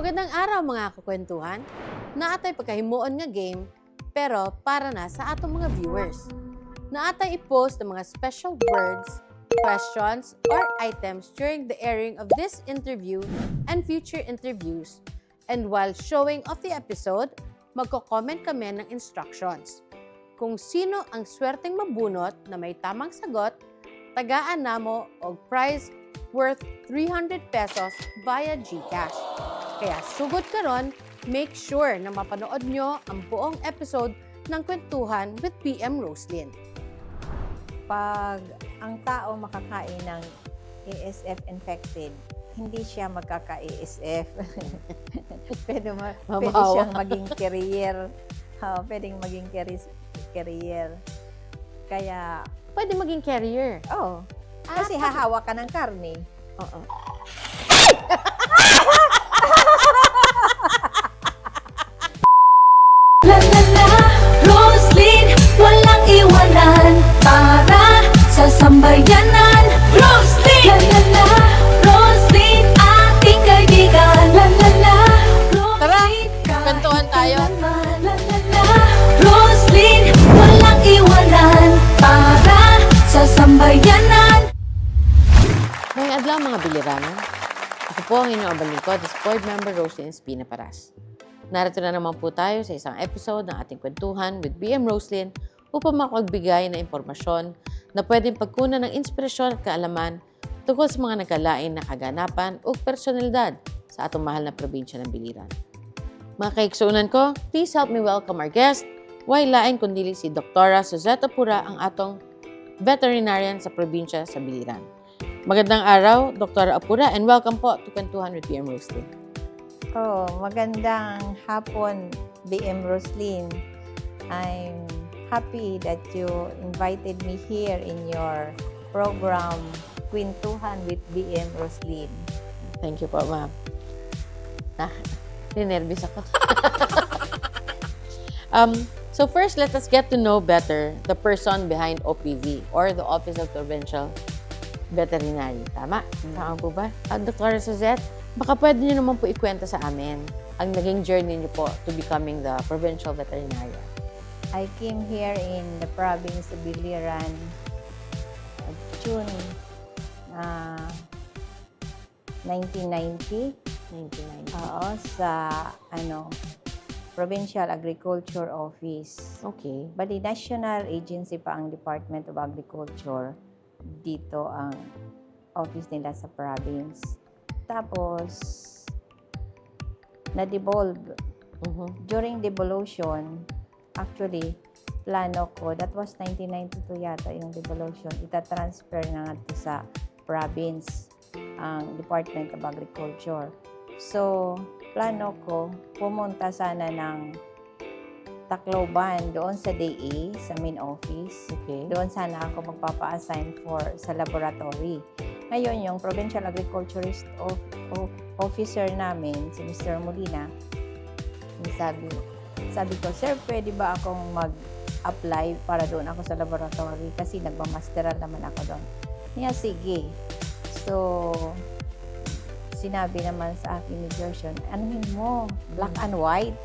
Magandang araw mga kakwentuhan. Naatay pagkahimuon nga game, pero para na sa atong mga viewers. Naatay i-post ang mga special words, questions, or items during the airing of this interview and future interviews. And while showing off the episode, magko-comment kami ng instructions. Kung sino ang swerteng mabunot na may tamang sagot, tagaan namo og prize worth 300 pesos via GCash. Kaya sugod karon, make sure na mapanood nyo ang buong episode ng Kwentuhan with PM Roslyn. Pag ang tao makakain ng ASF infected, hindi siya magkaka-ASF. Pwede siyang maging carrier. Pwedeng maging carrier. Kaya, Pwede maging carrier. kasi hahawa ka ng karne. Oo. La la la, Roslyn, walang iwanan para sa sambayanan. Roslyn, la la la, Roslyn, ating kaibigan. La la la, Tara, Roslyn, kwentuhan tayo. La la la, Roslyn, walang iwanan para sa sambayanan. Ngayong adlaw mga biliranan. Ako po ang inyong abalingkod, the Board Member Roslyn Espina Paras. Narito na naman po tayo sa isang episode ng ating Kwentuhan with BM Roslyn upang makapagbigay na impormasyon na pwedeng pagkunan ng inspirasyon at kaalaman tungkol sa mga nagkalain na kaganapan o personalidad sa atong mahal na probinsya ng Biliran. Mga kaiksunan ko, please help me welcome our guest, way lain kundili si Dr. Suzette Apura, ang atong veterinarian sa probinsya sa Biliran. Magandang araw, Dr. Apura, and welcome po to Kwentuhan with BM Roslyn. Magandang hapon, BM Roslyn. I'm happy that you invited me here in your program, Kwentuhan with BM Roslyn. Thank you po, ma'am. Ninervous ako. So first, let us get to know better the person behind OPV or the Office of Provincial Veterinary. Tama? Tama po ba? Dr. Suzette, baka pwede niyo naman po ikwento sa amin ang naging journey niyo po to becoming the Provincial Veterinarian. I came here in the province of Biliran June 1990. 1990. Sa Provincial Agriculture Office. Okay. Bali, national agency pa ang Department of Agriculture. Dito ang office nila sa province. Tapos, na-devolve. During devolution, actually, plano ko, that was 1992 yata yung devolution, ita-transfer na nga sa province ang Department of Agriculture. So, plano ko, pumunta sana ng Tacloban, doon sa DA, sa main office. Okay. Doon sana ako magpapa-assign sa laboratory. Ngayon, yung Provincial Agriculturist Officer namin, si Mr. Molina, sabi ko, Sir, pwede ba akong mag-apply para doon ako sa laboratory? Kasi nagmamasteral naman ako doon. Niya, sige. So, sinabi naman sa akin ni Gershon, anuhin mo, black and white.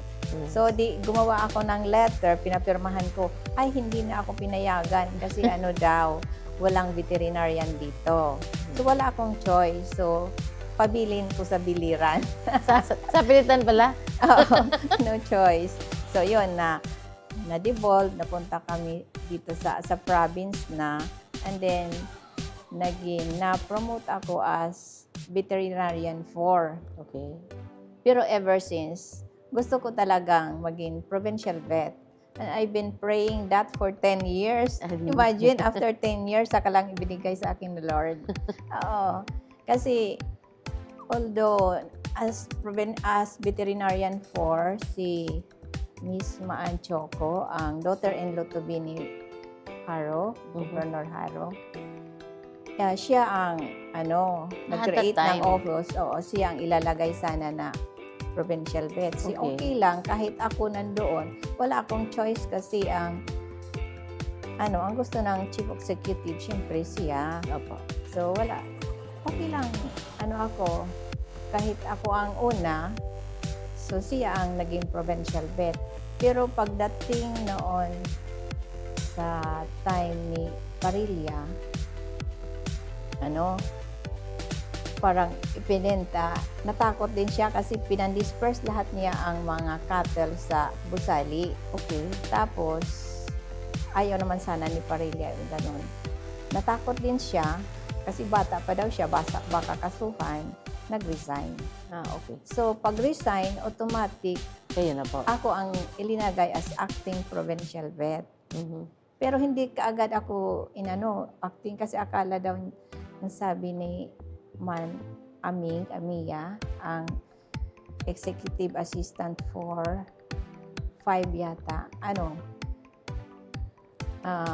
So, gumawa ako ng letter, pinapirmahan ko, ay, hindi na ako pinayagan kasi walang veterinarian dito. So, wala akong choice. So, pabilin ko sa Biliran. Sa pilitan pala? No choice. So, yun na-devolve, napunta kami dito sa province na, and then, na-promote ako as veterinarian 4. Okay. Pero ever since, gusto ko talagang maging provincial vet. And I've been praying that for 10 years. Imagine, after 10 years, saka lang ibinigay sa akin ng Lord. Oo. Kasi, although, as veterinarian 4, si Miss Maan Choco, ang daughter-in-law to be ni Haro, Governor Haro, siya ang, nag-create ng office. Oo, siya ang ilalagay sana na provincial vet. Okay lang, kahit ako nandoon, wala akong choice kasi ang gusto ng chief executive, syempre siya. Opo. So, wala. Okay lang, kahit ako ang una, So siya ang naging provincial vet. Pero pagdating noon sa time ni Parilla, parang ipinenta, natakot din siya kasi pinandisperse lahat niya ang mga cattle sa Busali. Okay. Tapos, ayaw naman sana ni Parilla yung ganun. Natakot din siya kasi bata pa daw siya, baka kasuhan, nag-resign. Okay. So, pag-resign, automatic, Kayo na po. ako ang ilinagay as acting provincial vet. Mhm. Pero hindi kaagad ako acting kasi akala daw ng sabi ni Amiya, ang executive assistant for 5 yata,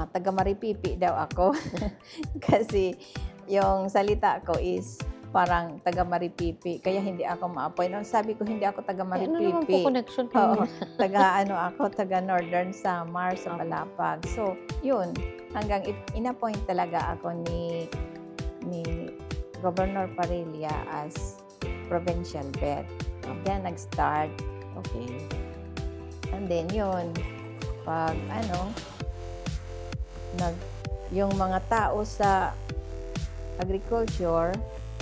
taga Maripipi daw ako. Kasi yung salita ko is parang taga Maripipi, kaya hindi ako ma-appoint. Sabi ko, hindi ako taga Ano naman po Maripipi. connection Oo, ko? taga Northern Samar sa Okay. Palapag. So, yun, hanggang in-appoint talaga ako ni Governor Parilla as provincial vet. Then, nag-start. Okay. And then, yun, pag yung mga tao sa agriculture,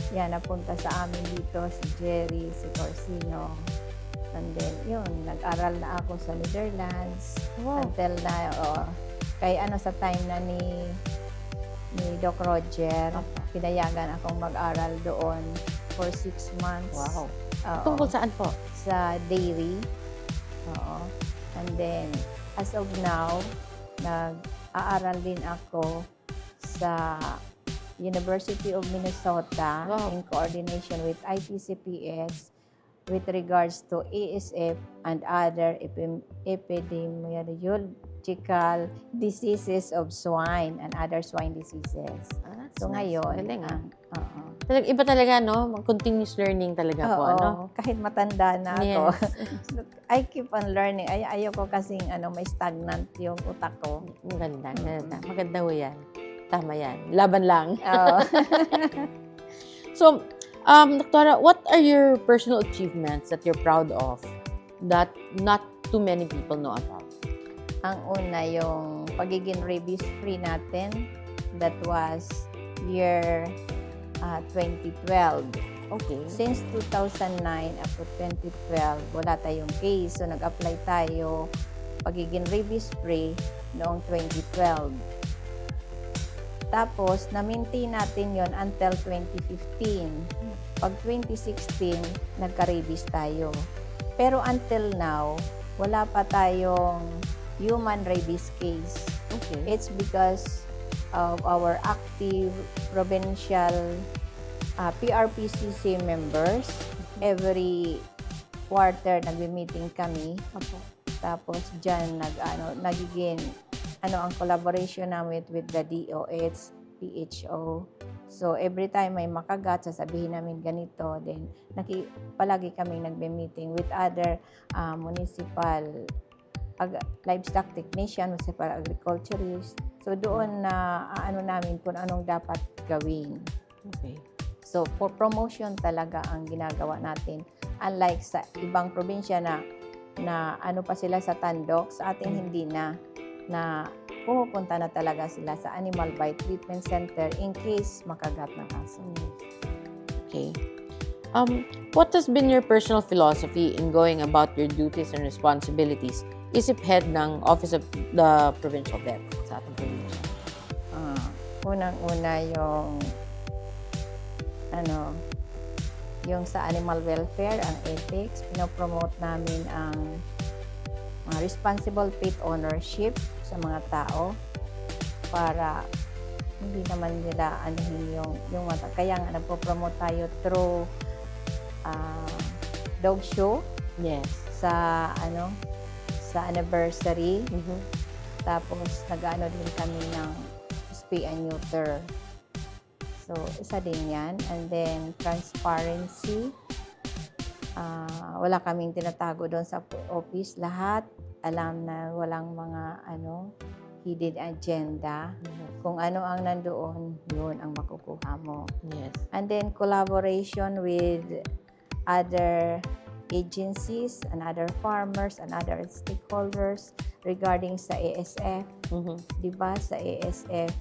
yan, napunta sa amin dito, si Jerry, si Corsino. And then, yun, nag-aral na ako sa Netherlands. Wow. Until na, kay sa time na ni Doc Roger, pinayagan akong mag-aral doon for 6 months. Wow. Oo. Tungkol saan po? Sa dairy. Oo. And then, as of now, nag-aaral din ako sa University of Minnesota Wow. in coordination with IPCPS with regards to ASF and other epidemiological diseases of swine and other swine diseases. That's So nice. ngayon, Galing, oo. Iba talaga, no? Continuous learning talaga po, ano? Oo, kahit matanda na ako. Yes. I keep on learning. Ayoko kasing may stagnant yung utak ko. Maganda, maganda. Maganda ho yan. Tama yan. Laban lang. Oo. So, Doktora, what are your personal achievements that you're proud of that not too many people know about? Ang una, yung pagiging rabies-free natin. That was year 2012. Okay. Since 2009 up to 2012, wala tayong case. So, nag-apply tayo pagiging rabies-free noong 2012. Tapos, na-maintain natin yon until 2015. Pag 2016, nagka-rabies tayo. Pero until now, wala pa tayong human rabies case. Okay. It's because of our active provincial PRPCC members. Every quarter, nagbe-meeting kami. Opo. Tapos dyan nagiging ang collaboration namin with the DOH, PHO. So every time may makagat, sasabihin namin ganito. Then palagi kaming nagbe-meeting with other municipal livestock technician, municipal agriculturist. So doon na namin kung anong dapat gawin. Okay. So for promotion talaga ang ginagawa natin. Unlike sa ibang probinsya na pa sila sa Tandok, sa atin hindi na pumupunta na talaga sila sa Animal Bite Treatment Center in case makagat ng aso. Okay. What has been your personal philosophy in going about your duties and responsibilities? Isip head ng Office of the Provincial Vet sa ating probinsya. Unang-una yung sa animal welfare, ang ethics, pinopromote namin ang responsible pet ownership sa mga tao para hindi naman nila yung mata. Kaya nga nagpo-promote tayo through dog show Yes. sa anniversary. Mm-hmm. Tapos din kami ng spay and neuter. So, isa din yan. And then, transparency. Wala kaming tinatago doon sa office. Lahat alam na walang mga hidden agenda. Yes. Kung ano ang nandoon, yun ang makukuha mo. Yes. And then, collaboration with other agencies and other farmers and other stakeholders regarding sa ASF. Mhm. Di ba, sa ASF,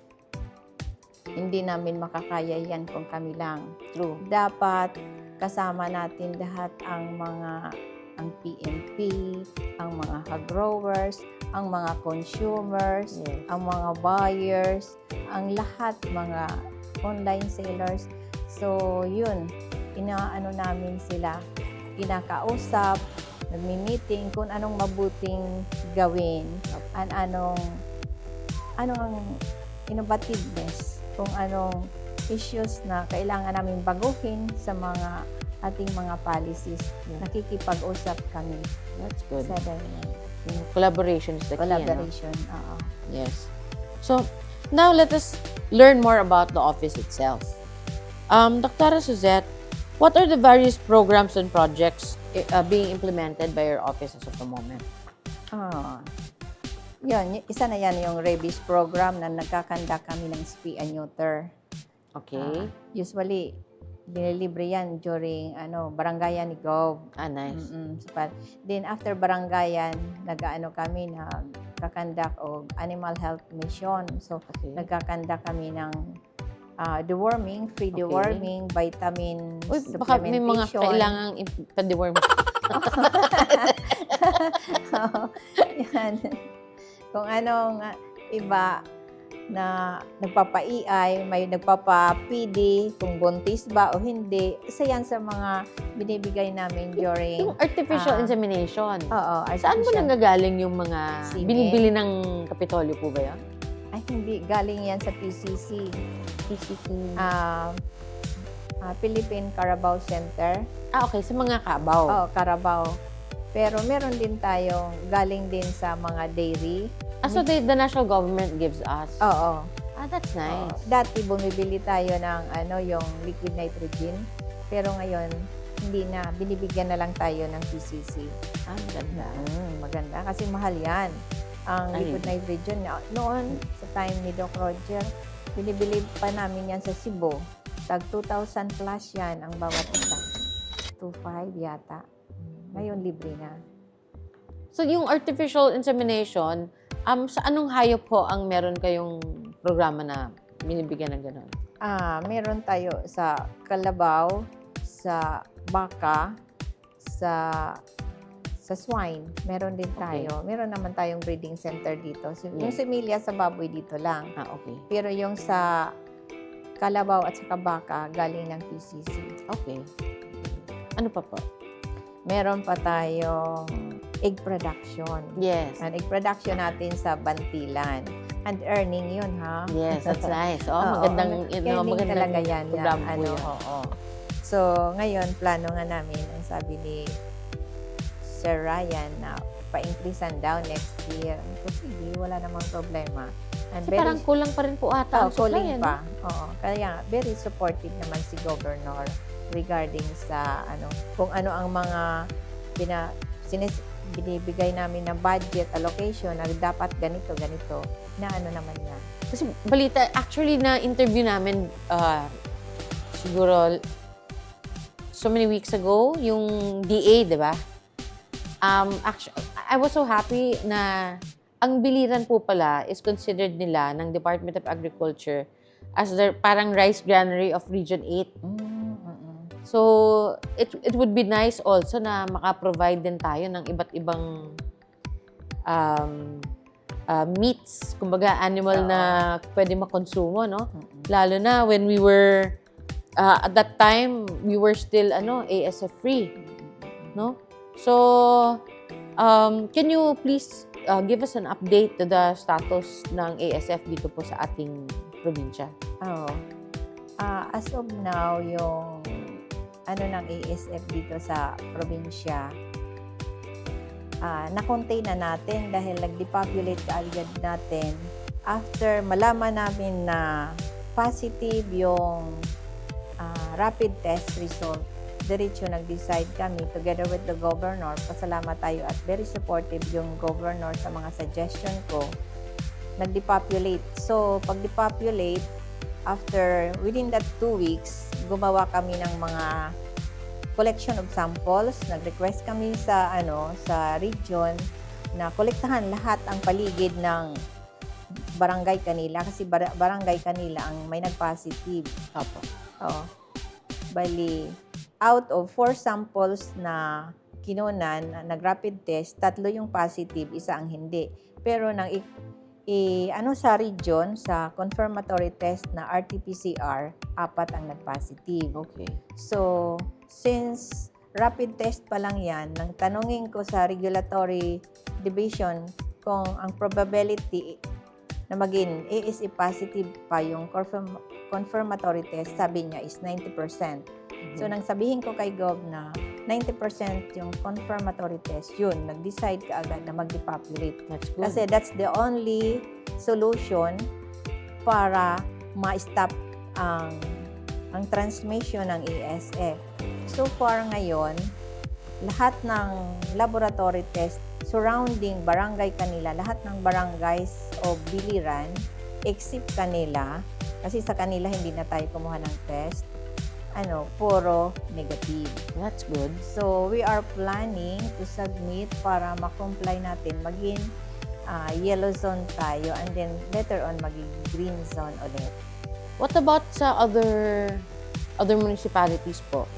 hindi namin makakaya yan kung kami lang. True. Dapat kasama natin lahat ang PNP, ang mga growers, ang mga consumers, Yes. ang mga buyers, ang lahat mga online sellers. So, yun, inaano namin sila, kinakausap, nagmi-meeting kung anong mabuting gawin, at anong ang innovativeness, kung anong issues na kailangan namin baguhin sa mga ating mga policies. Yeah. Nakikipag-usap kami That's good. sa ganyan. Yung collaboration is the key, ano? Collaboration. Oo. Yes. So, now let us learn more about the office itself. Dr. Suzette, what are the various programs and projects being implemented by your office as of the moment? Yun, isa na yan yung rabies program na nagkakanda kami ng spay and neuter. Okay. Usually, binilibre yan during barangayan ni Gov. Nice. Then after barangayan, kami nagkakandak o animal health mission. So, Okay. nagkakanda kami ng deworming, free Okay. deworming, vitamin Uy, baka may mga supplementation. kailangang pa-deworm. Yan. Kung anong iba na nagpapa-EI, may nagpapa-PD, kung buntis ba o hindi, isa yan sa mga binibigay namin during... Yung artificial insemination. Oo, Saan mo artificial. nanggagaling yung mga Semen. binibili ng Kapitolyo po ba yan? Ay, hindi. Galing yan sa PCC. Philippine Carabao Center. Okay. Sa mga kabaw. Oo, Carabao. Pero meron din tayong galing din sa mga dairy. So the national government gives us? Oo. That's nice. Dati bumibili tayo ng yung liquid nitrogen. Pero ngayon, hindi na. Binibigyan na lang tayo ng PCC. Maganda. Maganda. Kasi mahal yan. Ang liquid nitrogen. Noon, sa time ni Doc Roger, binibili pa namin yan sa Cebu. Tag 2,000 plus yan ang bawat isa. 2,500 yata. Ngayon, libre na. So yung artificial insemination, sa anong hayop po ang meron kayong programa na binibigyan ng gano'n? Meron tayo sa kalabaw, sa baka, sa swine. Meron din tayo. Meron naman tayong breeding center dito. So, yung similya sa baboy dito lang. Okay. Pero yung sa kalabaw at sa baka, galing ng PCC. Okay. Ano pa po? Meron pa tayong egg production. Yes. Ang egg production natin sa Bantilan. And earning yun, ha? Yes, that's nice. Oo, Magandang, earning magandang talaga yan. program po yan. Oo. So, ngayon, plano nga namin, ang sabi ni Sir Ryan, na pa-increasean daw next year. Kasi wala namang problema. And Kasi parang kulang pa rin po ata ang supply, kulang pa. Oo. Kaya, very supportive naman si Governor regarding sa kung ano ang mga binibigay namin na budget allocation na dapat ganito na naman niya. Kasi balita, actually na interview namin siguro so many weeks ago, yung DA, di ba? Actually, I was so happy na ang biliran po pala is considered nila ng Department of Agriculture as their parang rice granary of Region 8. So, it would be nice also na maka-provide din tayo ng iba't ibang meats, kumbaga animal na pwede makonsumo, no? Lalo na when we were, at that time, we were still, ASF free, no? So, can you please give us an update to the status ng ASF dito po sa ating probinsya? As of now, yung ng ASF dito sa probinsya, na-contain na natin dahil nag-depopulate kaagad natin after malaman namin na positive yung rapid test result. Diretso nag-decide kami together with the governor. Pasalamat tayo at very supportive yung governor sa mga suggestion ko. Nag-depopulate. So, pag-depopulate, within that 2 weeks, gumawa kami ng mga collection of samples. Nag-request kami sa sa region na kolektahan lahat ang paligid ng barangay kanila kasi barangay kanila ang may nag-positive. Opo. Oh. Bali, out of 4 samples na kinunan, nag-rapid test, 3 yung positive, isa ang hindi. Pero nang sa region, sa confirmatory test na RT-PCR, 4 ang nag-positive. Okay. So, since rapid test pa lang yan, nang tanungin ko sa regulatory division kung ang probability na maging ASE positive pa yung confirmatory test, sabi niya is 90%. So, nang sabihin ko kay Gov na 90% yung confirmatory test, yun, nag-decide ka agad na mag-depopulate. That's good. Kasi that's the only solution para ma-stop ang transmission ng ASF. So far ngayon, lahat ng laboratory test surrounding barangay kanila, lahat ng barangays o biliran, except kanila, kasi sa kanila hindi na tayo kumuha ng test, puro negative. That's good. So, we are planning to submit para ma-comply natin, maging yellow zone tayo, and then later on, maging green zone ulit. What about sa other municipalities po?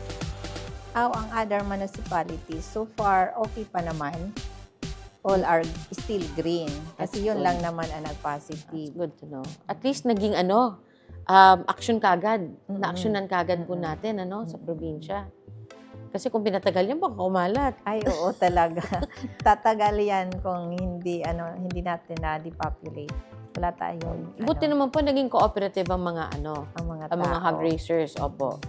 Ang other municipalities, so far, okay pa naman. All are still green. That's Kasi yun good. lang naman ang That's nag-positive. good to know. At least naging action kagad. Na-actionan kagad po natin, sa probinsya. Kasi kung pinatagal yan, baka kumalat. Ay, oo talaga. Tatagal yan kung hindi natin na-depopulate. Wala tayong, Buti naman po, naging cooperative ang mga, ang mga ang mga tao. hog raisers. Opo.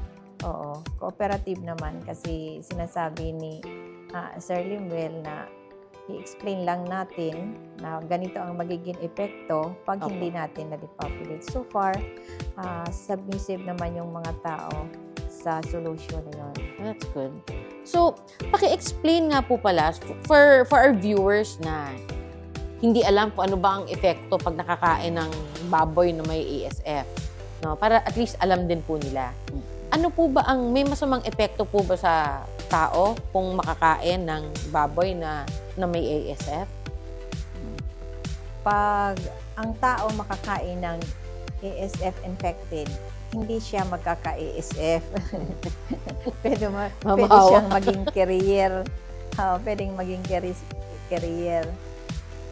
Oo, cooperative naman kasi sinasabi ni Sir Limuel na i-explain lang natin na ganito ang magiging epekto pag Opo. hindi natin na-depopulate. So far, submissive naman yung mga tao sa solution na yun. That's good. So, paki-explain nga po pala for our viewers na hindi alam kung ano ba ang epekto pag nakakain ng baboy na may ASF. No? Para at least alam din po nila. Ano po ba may masamang epekto po ba sa tao kung makakain ng baboy na may ASF? Pag ang tao makakain ng ASF infected, hindi siya magkaka-ASF. pwede Mabawa. siyang maging carrier. Pwedeng maging carrier.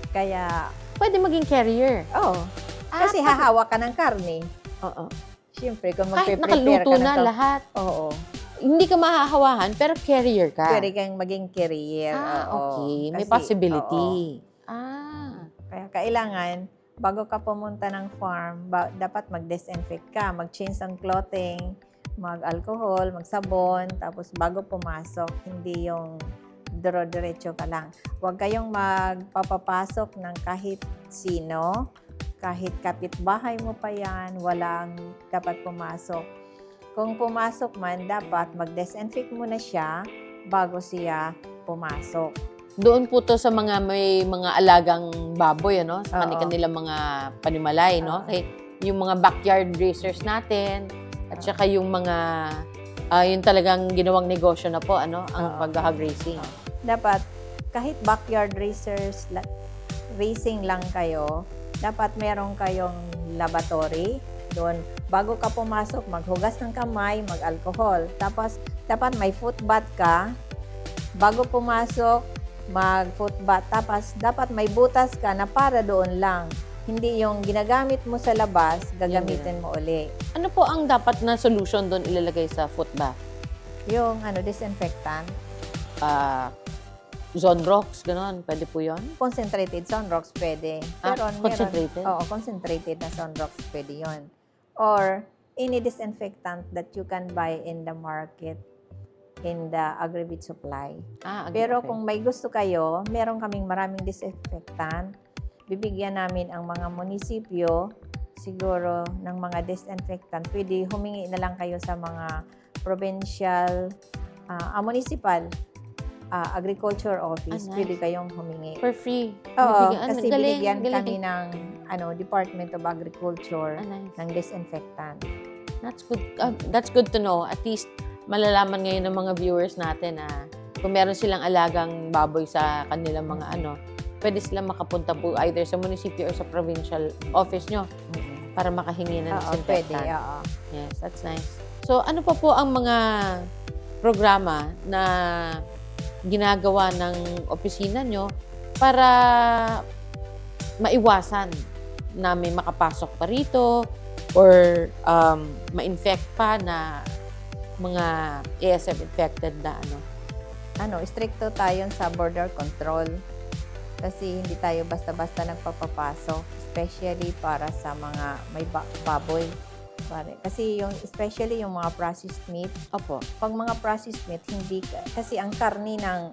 Kaya, Pwede maging carrier. kasi hahawak ka ng karne. Oo. Siyempre, kung Kahit magpe-prepare nakaluto ka na ng lahat. Oo. Hindi ka mahahawahan, pero carrier ka. Pwede kang maging carrier. Oo. Okay. May Kasi, possibility. oo. Ah. Kaya kailangan, bago ka pumunta ng farm, dapat mag-disinfect ka, mag-change ng clothing, mag-alcohol, mag-sabon, tapos bago pumasok, hindi yung diretso ka lang. Huwag kayong magpapapasok ng kahit sino, kahit kapitbahay mo pa yan, walang dapat pumasok. Kung pumasok man, dapat mag-disinfect muna siya bago siya pumasok. Doon po to sa mga may mga alagang baboy, sa Oo. kanilang mga panimalay, no? Oo. Kaya yung mga backyard raisers natin, at saka yung mga, yung talagang ginawang negosyo na po, ang Oo. pag-hog racing. Dapat, kahit backyard racing lang kayo, dapat meron kayong laboratory. Doon, bago ka pumasok, maghugas ng kamay, mag-alcohol. Tapos, dapat may foot bath ka. Bago pumasok, mag-foot bath. Tapos, dapat may butas ka na para doon lang. Hindi yung ginagamit mo sa labas, gagamitin mo uli. Ano po ang dapat na solution doon ilalagay sa foot bath? Yung disinfectant, Zonrox, gano'n. Pwede po yun? concentrated sunrox pwede. Pero concentrated? Oo, concentrated na sunrox pwede yon. Or any disinfectant that you can buy in the market, in the Agribit supply. Pero okay. kung may gusto kayo, meron kaming maraming disinfectant. Bibigyan namin ang mga munisipyo siguro ng mga disinfectant. Pwede humingi na lang kayo sa mga provincial, municipal agriculture office. Nice. Pwede kayong humingi. For free. Oo, Bibigyan- kasi galing, binigyan galing. kami ng Department of Agriculture Nice. ng disinfectant. That's good. That's good to know. At least malalaman ngayon ng mga viewers natin na kung meron silang alagang baboy sa kanilang mga pwede silang makapunta po either sa munisipyo or sa provincial office nyo para makahingi ng Oo, pwede. disinfectant. Oo. Yes, that's nice. So, ano pa po ang mga programa na ginagawa ng opisina nyo para maiwasan na may makapasok pa rito or ma-infect pa na mga ASF infected na Stricto tayo sa border control. Kasi hindi tayo basta-basta nagpapapasok, especially para sa mga may baboy. Kasi especially yung mga processed meat, Opo. pag mga processed meat, kasi ang karni ng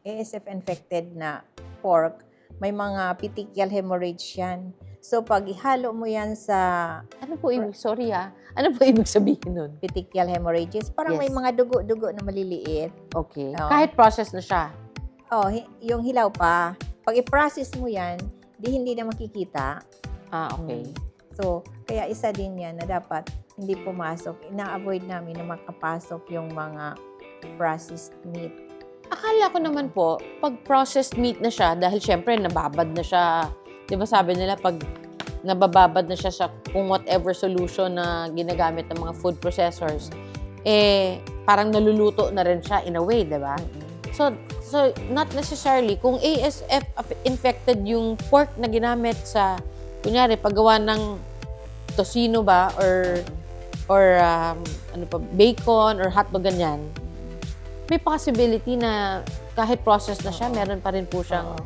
ASF infected na pork, may mga petechial hemorrhage yan. So, pag ihalo mo yan sa Ano po ibig, sorry ano po ibig sabihin nun? petechial hemorrhages, parang Yes. may mga dugo-dugo na maliliit. Okay. Oo. Kahit process na siya. Yung hilaw pa. Pag i-process mo yan, hindi na makikita. Okay. So, kaya isa din yan na dapat hindi pumasok. Ina-avoid namin na makapasok yung mga processed meat. Akala ko naman po, pag processed meat na siya, dahil syempre nababad na siya, di ba sabi nila pag nabababad na siya sa kung whatever solution na ginagamit ng mga food processors, parang naluluto na rin siya in a way, di ba? So not necessarily, kung ASF infected yung pork na ginamit sa, kunyari, paggawa ng tocino ba, or bacon, or hotdog, ganyan, may possibility na kahit process na siya, meron pa rin po siyang... Oo.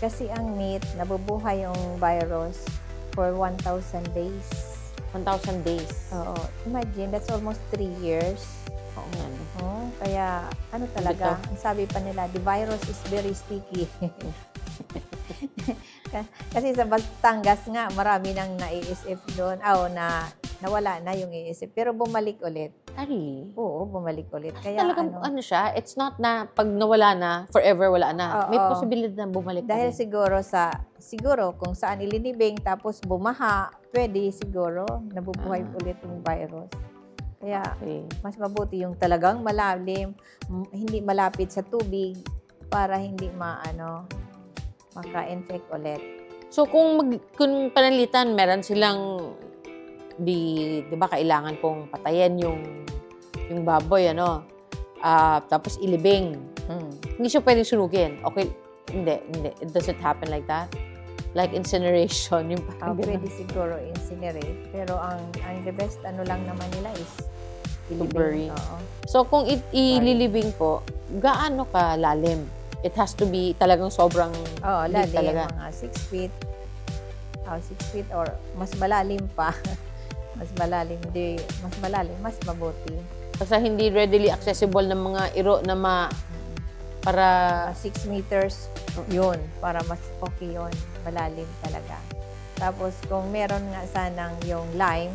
Kasi ang meat, nabubuhay yung virus for 1,000 days. 1,000 days. Oo. Imagine, that's almost 3 years. Oo nga. Kaya, talaga, ang sabi pa nila, the virus is very sticky. Kasi sa Batangas nga, marami nang na-ASF doon. Nawala na yung ASF. Pero bumalik ulit. Really? Oo, bumalik ulit. Kaya Talagang siya, it's not na pag nawala na, forever wala na. May Oo. posibilidad na bumalik dahil pa rin. siguro kung saan ilinibing tapos bumaha, pwede siguro nabubuhay ulit yung virus. Kaya Okay. mas mabuti yung talagang malalim, hindi malapit sa tubig para hindi maka-infect ulit. So kung panalitan, meron silang di ba kailangan pong patayin yung baboy tapos ilibing. Hindi siya pwedeng sunugin. Okay, hindi. It doesn't happen like that. Like incineration, yung parang Pwede siguro incinerate, pero ang the best lang naman nila is ilibing. bury. Oo. So kung ililibing po, gaano ka lalim? It has to be talagang sobrang deep Lalim, talaga. mga 6 feet. 6 feet or mas malalim pa. mas malalim, mas mabuti. Kasi hindi readily accessible ng mga iro na para 6 meters, yun. Para mas okay yun. Malalim talaga. Tapos, kung meron nga sanang yung lime,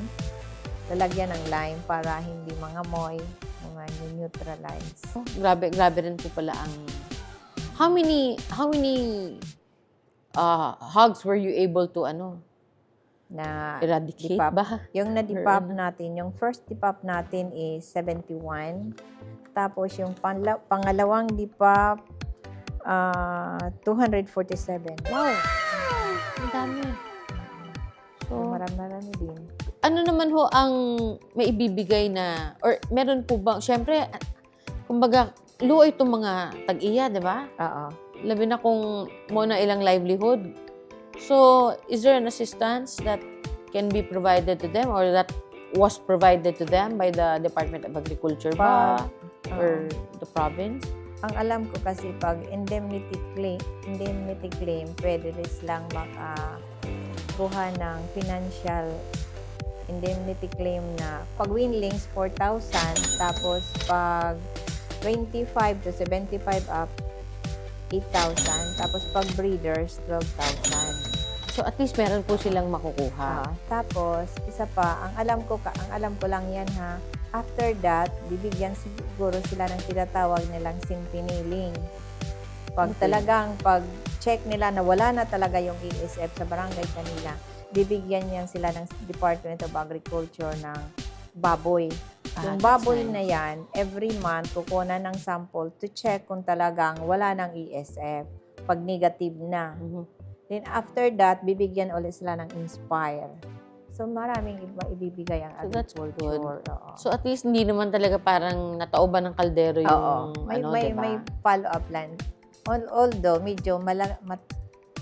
lalagyan ng lime para hindi mangamoy, mga neutralize. grabe rin po pala ang how many hogs were you able to Na eradicate depop. ba? Yung na-depop natin, yung first depop natin is 71. Tapos, yung pangalawang depop, 247. Wow! Ang dami. So, Marami din. ano naman ho ang maibibigay na, or meron po ba, syempre, kumbaga, luo itong mga tag-iya, di ba? Oo. Labi na kung muna ilang livelihood. So, is there an assistance that can be provided to them or that was provided to them by the Department of Agriculture ba? Or the province? Ang alam ko kasi pag indemnity claim, pwede rin silang makakuha ng financial indemnity claim na pag weanlings 4,000, tapos pag 25 to 75 up 8,000, tapos pag breeders 12,000. So, at least meron po silang makukuha. Tapos isa pa, ang alam ko lang yan after that, bibigyan siguro sila ng tinatawag nilang simpiniling. Pag check nila na wala na talaga yung ASF sa barangay kanila, bibigyan yan sila ng Department of Agriculture ng baboy Yung that's baboy nice. na yan, every month, kukunan ng sample to check kung talagang wala ng ESF. Pag negative na. Mhm. Then after that, bibigyan ulit sila ng Inspire. So maraming ibibigay ang So, that's agriculture. Oo. So at least hindi naman talaga parang natauban ng kaldero yung Oo. May, ano, may, diba? may follow-up plan. Although, medyo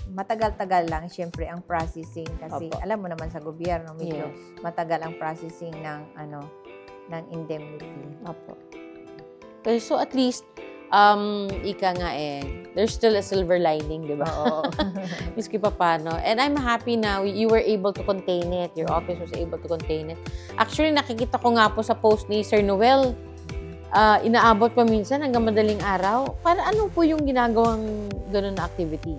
matagal-tagal lang, syempre, ang processing. Kasi Opo. alam mo naman sa gobyerno, medyo Yes. matagal ang processing ng indemnity. Opo. Okay, so at least, ika nga there's still a silver lining, di ba? Oo. Miski pa paano. And I'm happy na you were able to contain it. Your office was able to contain it. Actually, nakikita ko nga po sa post ni Sir Noel, inaabot pa minsan hanggang madaling araw. Para ano po yung ginagawang ganun na activity?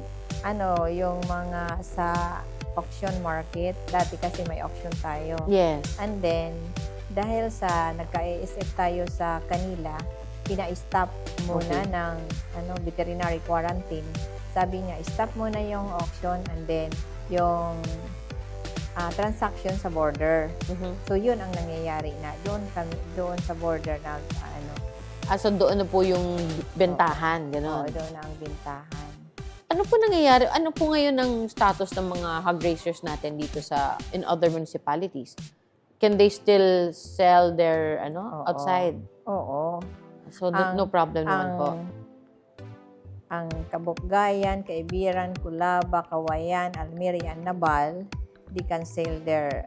Yung mga sa auction market, dati kasi may auction tayo. Yes. And then, dahil sa nagka-ESF tayo sa kanila, pina-stop muna Okay. ng veterinary quarantine. Sabi niya, stop muna yung auction and then yung transaction sa border. Mhm. So, yun ang nangyayari na doon sa border na So doon na po yung bentahan, gano'n. doon na ang bintahan. Ano po nangyayari? Ano po ngayon ang status ng mga hog raisers natin dito in other municipalities? Can they still sell their Oo. outside? Oo. So no problem naman po. Ang Kabukgayan, Kaibiran, Culaba, Kawayan, Almeria, and Nabal, they can sell their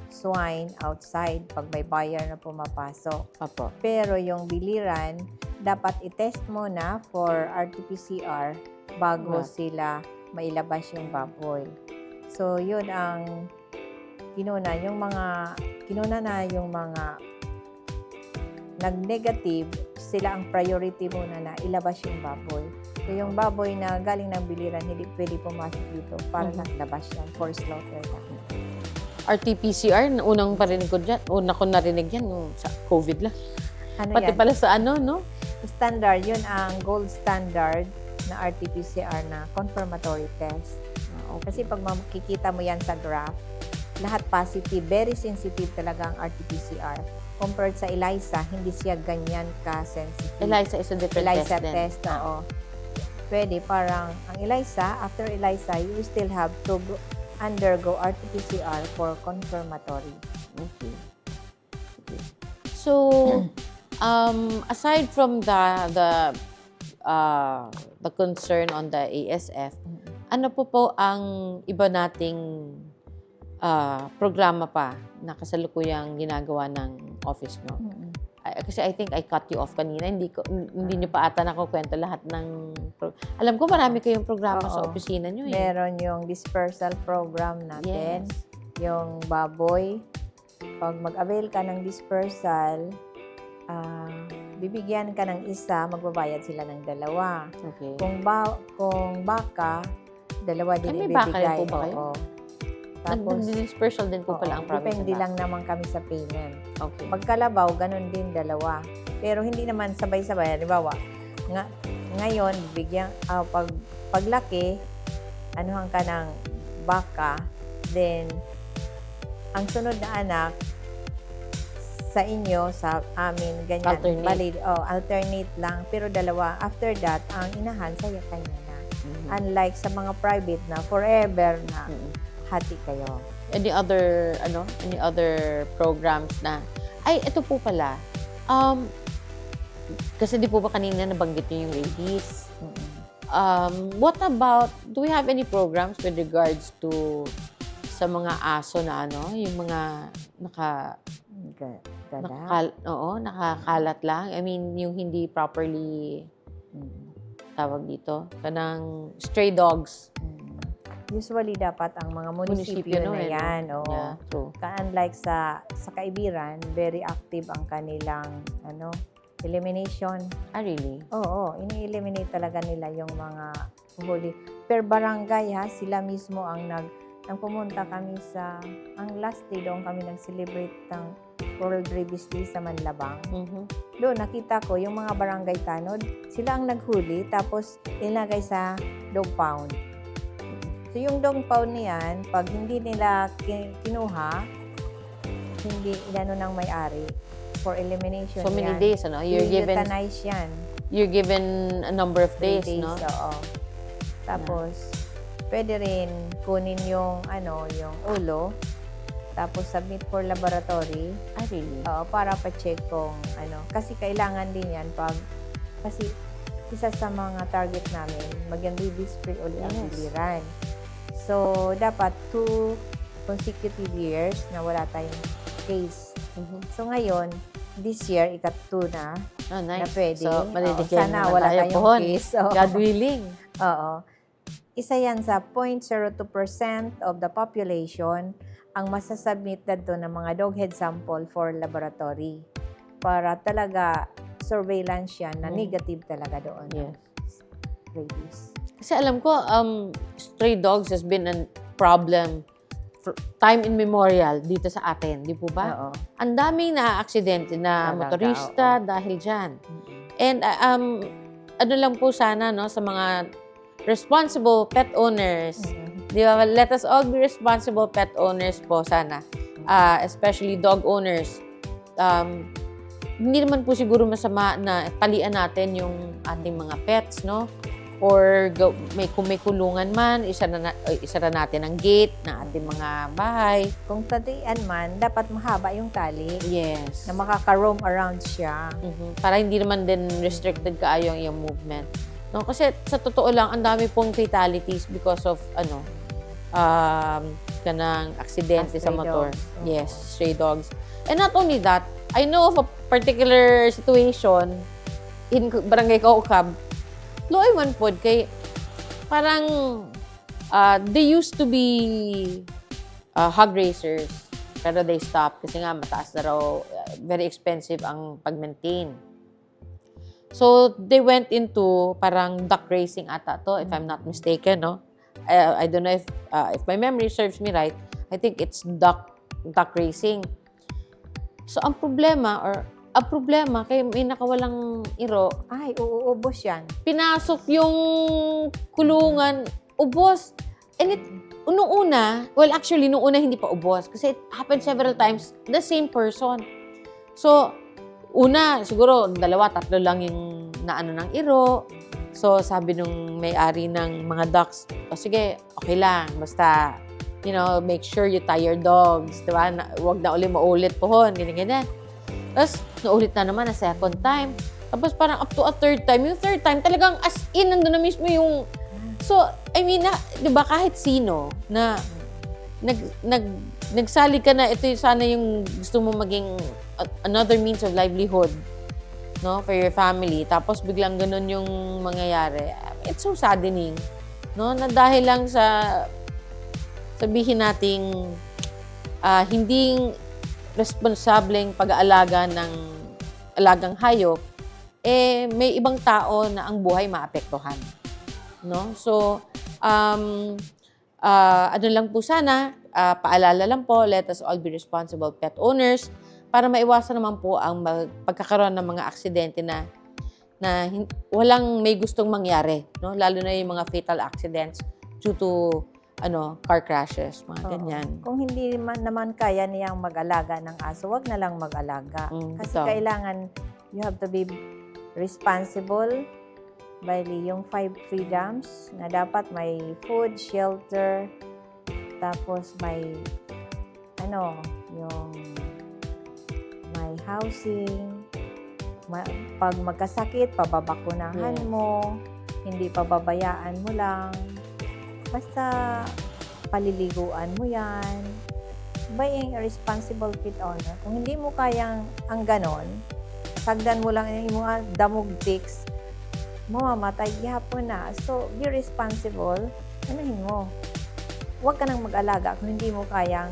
swine outside pag may buyer na pumapasok. Opo. Pero yung biliran, dapat i-test muna for RT-PCR bago Right. sila mailabas yung baboy. So, yun ang kinuna na yung mga nag-negative, sila ang priority muna na ilabas yung baboy. So, yung baboy na galing ng biliran, hindi pwede pumasok dito para naglabas yan for slaughter na. RT-PCR, unang parinig ko dyan. Una ko narinig yan nung sa COVID lang. Pati Yan? pala sa no? Standard, yun ang gold standard na RT-PCR na confirmatory test. Kasi pag makikita mo yan sa graph, lahat positive, very sensitive talaga ang RT-PCR. Compared sa ELISA, hindi siya ganyan ka-sensitive. ELISA is a different ELISA test din. test, oo. Pwede, parang ang ELISA, after ELISA, you still have to undergo RT-PCR for confirmatory. Okay. So, aside from the concern on the ASF, ano po ang iba nating programa pa na kasalukuyang ginagawa ng office nyo? Kasi I think I cut you off kanina. Hindi niyo pa ata nakukwento lahat ng... Alam ko marami kayong programa sa Oo. opisina nyo. Meron yung dispersal program natin, Yes. yung baboy. Pag mag-avail ka ng dispersal, bibigyan ka ng isa, magbabayad sila ng dalawa. Okay. Kung baka, dalawa din May ibibigay. baka rin po ba kayo? Oo. Tapos, Nag-dispersal din po pala ang province. depende na ba? lang naman kami sa payment. Okay. Pag kalabaw, ganun din dalawa. Pero hindi naman sabay-sabay. Halimbawa, ngayon, paglaki, anuhan ka ng baka, then, ang sunod na anak, sa inyo, sa amin, ganyan. Alternate. Alternate lang. Pero dalawa. After that, ang inahan, saya kanya na. Mhm. Unlike sa mga private na, forever na, Mhm. hati kayo. Any other programs na, ito po pala, kasi di po ba kanina nabanggit niyo yung rabies? What about, do we have any programs with regards to sa mga aso na yung mga nakakalat lang? I mean, yung hindi properly tawag dito, kanang stray dogs. Usually, dapat ang mga munisipyo na yan. Oo. Yeah, true. Unlike sa Kaibiran, very active ang kanilang elimination. Really? Oo, ini-eliminate talaga nila yung mga huli. Per barangay sila mismo ang nang pumunta kami ang last day doon kami nag-celebrate ng World Rabies Day sa Manlabang. Doon nakita ko yung mga barangay tanod, sila ang naghuli tapos ilagay sa dog pound. So yung dog pound niyan, pag hindi nila kinuha, hindi inano ng may-ari for elimination So many yan. days, ano? I-euthanize yan. You're given a number of 3 days, no? Oo. Tapos, pwede rin kunin yung, yung ulo. Tapos, submit for laboratory. Ah, really? Oo, para pa-check kung, Kasi kailangan din yan kasi isa sa mga target namin, maging rabies-free ulit ang Yes. biliran. So, dapat 2 consecutive years na wala tayong case. Mhm. So, ngayon, this year, ika-2 na, Oh, nice. na pwede. So, Oo, malideclare sana naman wala tayo tayong pohon. case. Oo. God willing. Oo. Isa yan sa 0.02% of the population ang masasubmit dito ng mga dog head sample for laboratory para talaga surveillance yan na negative talaga doon. Yes. Rabies. Kasi alam ko, stray dogs has been a problem for time immemorial dito sa atin, di po ba? Oo. Ang daming na-aksidente na Talaga, motorista dahil dyan. And ano lang po sana, no, sa mga responsible pet owners, di ba? Let us all be responsible pet owners po sana. Especially dog owners. Hindi naman po siguro masama na talian natin yung ating mga pets, no? Or kung may kulungan man, isara natin ang gate ng ating mga bahay. Kung tadian man, dapat mahaba yung tali Yes. na makaka-roam around siya. Para hindi naman din restricted kaayo ang iyong movement. No, kasi sa totoo lang, ang dami pong fatalities because of kanang aksidente sa Stray motor. dogs. Oo. Yes, stray dogs. And not only that, I know of a particular situation in Barangay Kaukab. Loy man pod kay parang they used to be hog racers pero they stopped kasi nga mataas na raw, very expensive ang pag-maintain. So they went into parang duck racing ata to, if I'm not mistaken, no? I don't know if my memory serves me right. I think it's duck racing. So ang problema kay may nakawalang iro, Ay, uuubos yan. pinasok yung kulungan, ubos. And nung una hindi pa ubos kasi it happened several times, the same person. So, una, siguro 2-3 lang yung naano ng iro. So, sabi nung may-ari ng mga ducks, sige, okay lang, basta, make sure you tie your dogs, diba? Huwag na ulit maulit pohon, ganyan. Tapos, naulit na naman na second time. Tapos, parang up to a third time. Yung third time, talagang as in, nandun na mismo yung... So, I mean, di ba, kahit sino na nagsali ka na, ito sana yung gusto mo maging another means of livelihood, no, for your family. Tapos, biglang ganun yung mangyayari. It's so saddening, no, na dahil lang sa sabihin nating hindi responsableng pag-aalaga ng alagang hayop, may ibang tao na ang buhay maapektuhan. No? So, ano lang po sana, paalala lang po, let us all be responsible pet owners para maiwasan naman po ang pagkakaroon ng mga aksidente na walang may gustong mangyari. No? Lalo na yung mga fatal accidents due to car crashes, mga ganyan. Kung hindi naman kaya niyang mag-alaga ng aso, wag na lang mag-alaga. Kasi ito. kailangan, you have to be responsible by yung 5 freedoms na dapat may food, shelter, tapos may yung may housing, pag magkasakit, pababakunahan Yes. mo, hindi pababayaan mo lang. Basta paliliguan mo yan. Being a responsible pet owner. Kung hindi mo kayang ang ganon, sagdan mo lang yung mga damog ticks, mamamatay gihapon na. So, be responsible. Anuhin mo. Huwag ka nang mag-alaga kung hindi mo kayang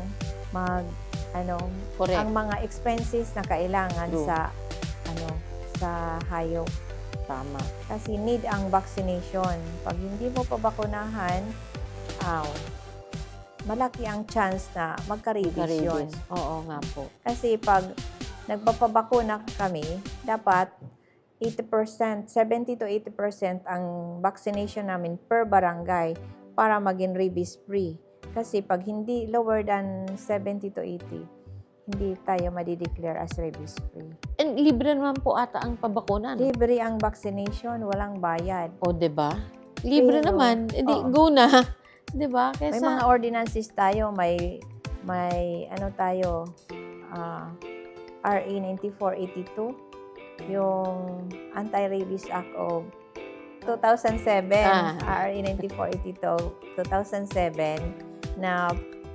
Correct. ang mga expenses na kailangan True. sa hayop. Tama. Kasi need ang vaccination. Pag hindi mo pabakunahan, malaki ang chance na magka-rabies yun. Rabies. Oo nga po. Kasi pag nagpapabakuna kami, dapat 80%, 70 to 80% ang vaccination namin per barangay para maging rabies free. Kasi pag hindi lower than 70 to 80, hindi tayo madideclare as rabies-free. And libre naman po ata ang pabakunan. Libre ang vaccination, walang bayad. O, diba? Libre Pero, naman. Edi, oo. go na. Diba? May Kesa, mga ordinances tayo, may ano tayo, RA 9482, yung Anti-Rabies Act of 2007, RA 9482, 2007, na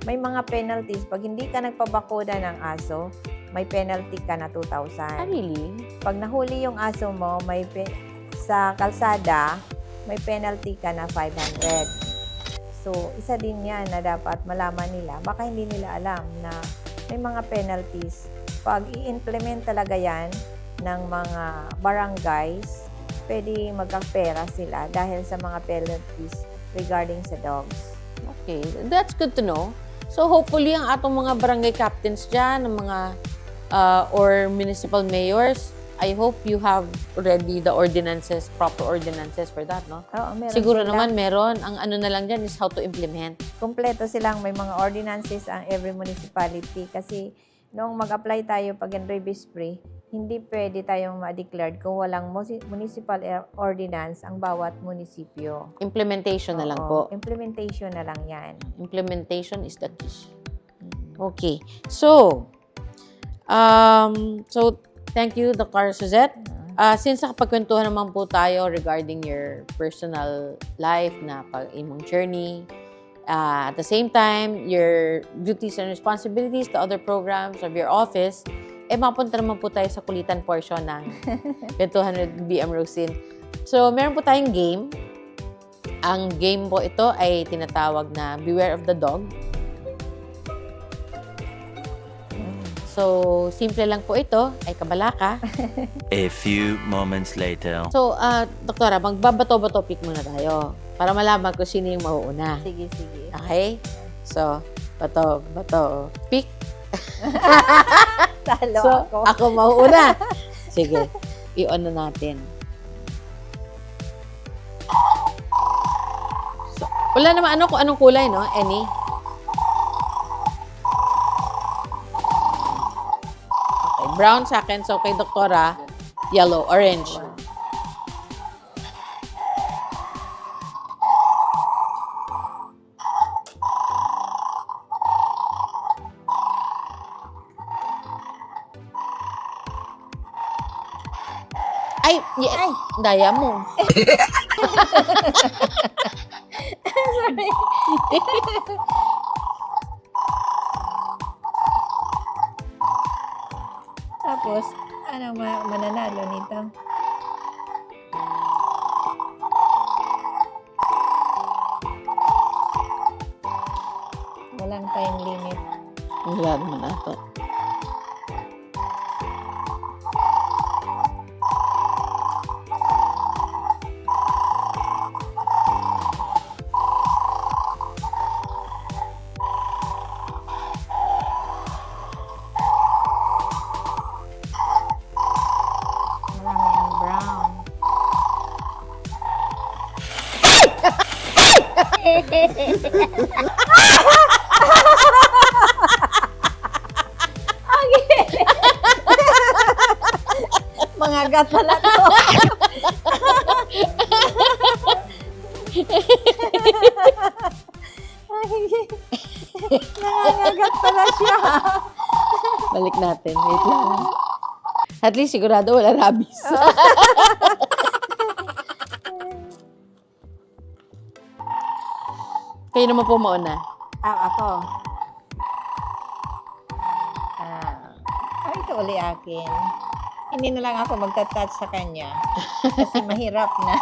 may mga penalties. Pag hindi ka nagpabakuna ng aso, may penalty ka na 2,000. really? Pag nahuli yung aso mo, sa kalsada, may penalty ka na 500. So, isa din yan na dapat malaman nila. Baka hindi nila alam na may mga penalties. Pag i-implement talaga yan ng mga barangays, pwede magkapera sila dahil sa mga penalties regarding sa dogs. Okay. That's good to know. So, hopefully, ang atong mga barangay captains dyan, ng mga or municipal mayors, I hope you have already the ordinances, proper ordinances for that, no? Oo, meron Siguro sila. naman meron. Ang ano na lang dyan is how to implement. Kumpleto silang may mga ordinances ang every municipality kasi noong mag-apply tayo pag yung rabies free, hindi pwede tayong ma-declared kung walang municipal ordinance ang bawat munisipyo. Implementation na lang Oo, po. Implementation na lang yan. Implementation is the key. Okay. So, thank you, Dr. Suzette. Since nakapagkwentuhan naman po tayo regarding your personal life na imong journey, at the same time, your duties and responsibilities to other programs of your office, mapunta naman po tayo sa kulitan portion ng kwentuhan with BM Rosin. So, meron po tayong game. Ang game po ito ay tinatawag na Beware of the Dog. So, simple lang po ito, ay kabalaka. A few moments later. So, Doktora, magbabato-bato pick muna tayo para malaman kung sino yung mauuna. Sige, sige. Okay? So, bato, pick. Talo So, ako. ako mauuna. Sige, i-on na natin. So, wala naman kung anong kulay, no? Any? Okay, brown sa akin. So, kay Doktora, yellow, orange. Ay, daya mo. Sorry. Tapos, ano mananalo nito? Walang time limit. Wala naman ato. Marami ang brown. Mga gat pala to. Nangangagat pala siya. Balik natin. Wait lang. At least sigurado wala rabies. Kayo naman po mauna. Ako. Ito uli akin. Hindi na lang ako magta-touch sa kanya. Kasi mahirap na.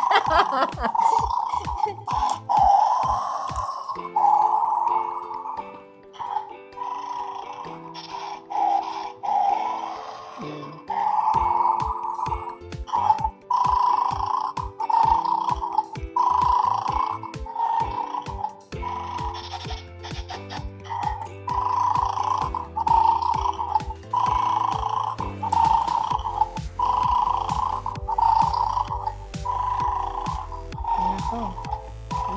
Ako.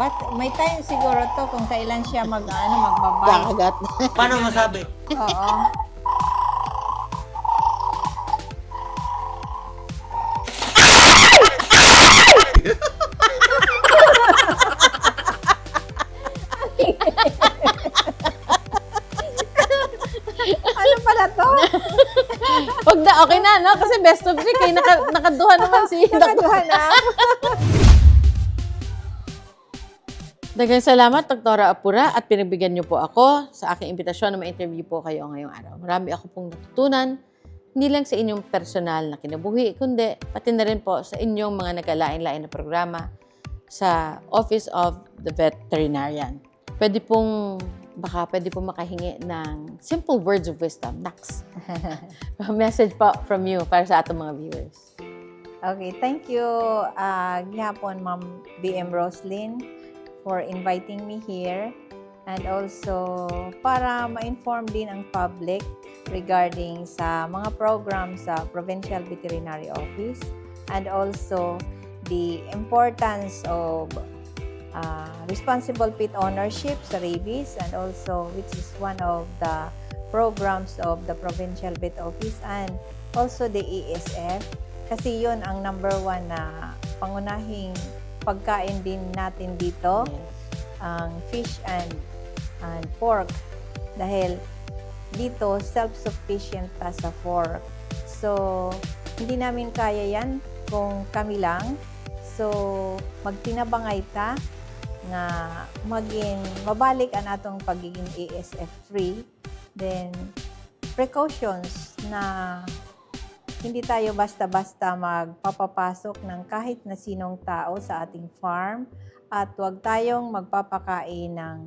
But may time siguro to kung kailan siya magbabay. Kakagat. Paano masabi? Oo. Wag na, okay na, no? Kasi best of 3, kayo nakaduha naman si Nakaduha na. Daghang salamat, Dr. Apura, at pinagbigyan niyo po ako sa aking imbitasyon na ma-interview po kayo ngayong araw. Marami ako pong natutunan, hindi lang sa inyong personal na kinabuhi, kundi pati na rin po sa inyong mga nagkalain-lain na programa sa Office of the Veterinarian. Pwede pong makahingi ng simple words of wisdom. Next. Message po from you para sa atong mga viewers. Okay, thank you, gihapon, Ma'am BM Roslyn, for inviting me here. And also, para ma-inform din ang public regarding sa mga program sa Provincial Veterinary Office, and also the importance of responsible pet ownership sa rabies, and also which is one of the programs of the Provincial Vet Office, and also the ESF, kasi yun ang number 1 na pangunahing pagkain din natin dito, ang fish and pork, dahil dito self-sufficient pa sa pork. So hindi namin kaya yan kung kami lang. So magtinabangay ta nga mabalik ang atong pagiging ASF free. Then precautions na hindi tayo basta-basta magpapapasok ng kahit na sinong tao sa ating farm, at huwag tayong magpapakain ng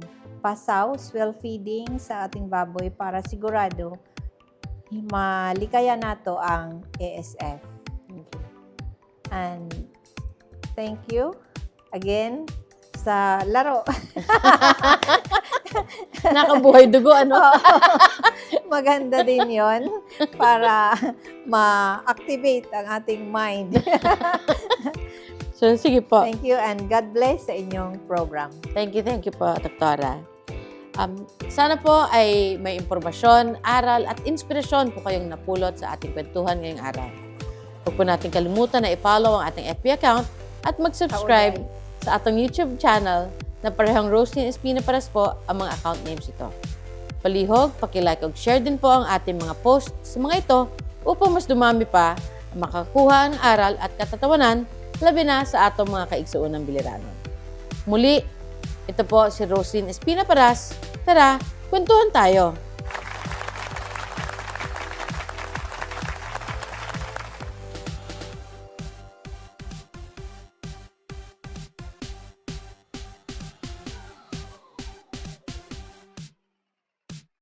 pasaw, swell feeding sa ating baboy para sigurado malikaya nato ang ASF. And thank you again sa laro. Nakabuhay dugo, ano? Maganda din yon para ma-activate ang ating mind. So, sige po. Thank you and God bless sa inyong program. Thank you po, Doktora. Sana po ay may impormasyon, aral at inspirasyon po kayong napulot sa ating kwentuhan ngayong araw. Huwag po natin kalimutan na i-follow ang ating FB account at mag-subscribe sa atong YouTube channel na parehong Roslyn Espina Paras po ang mga account names ito. Palihog, paki-like o share din po ang ating mga posts sa mga ito upang mas dumami pa ang makakuha ng aral at katatawanan, labi na sa atong mga kaigsuunang biliranon. Muli, ito po si Roslyn Espina Paras. Tara, kwentuhan tayo!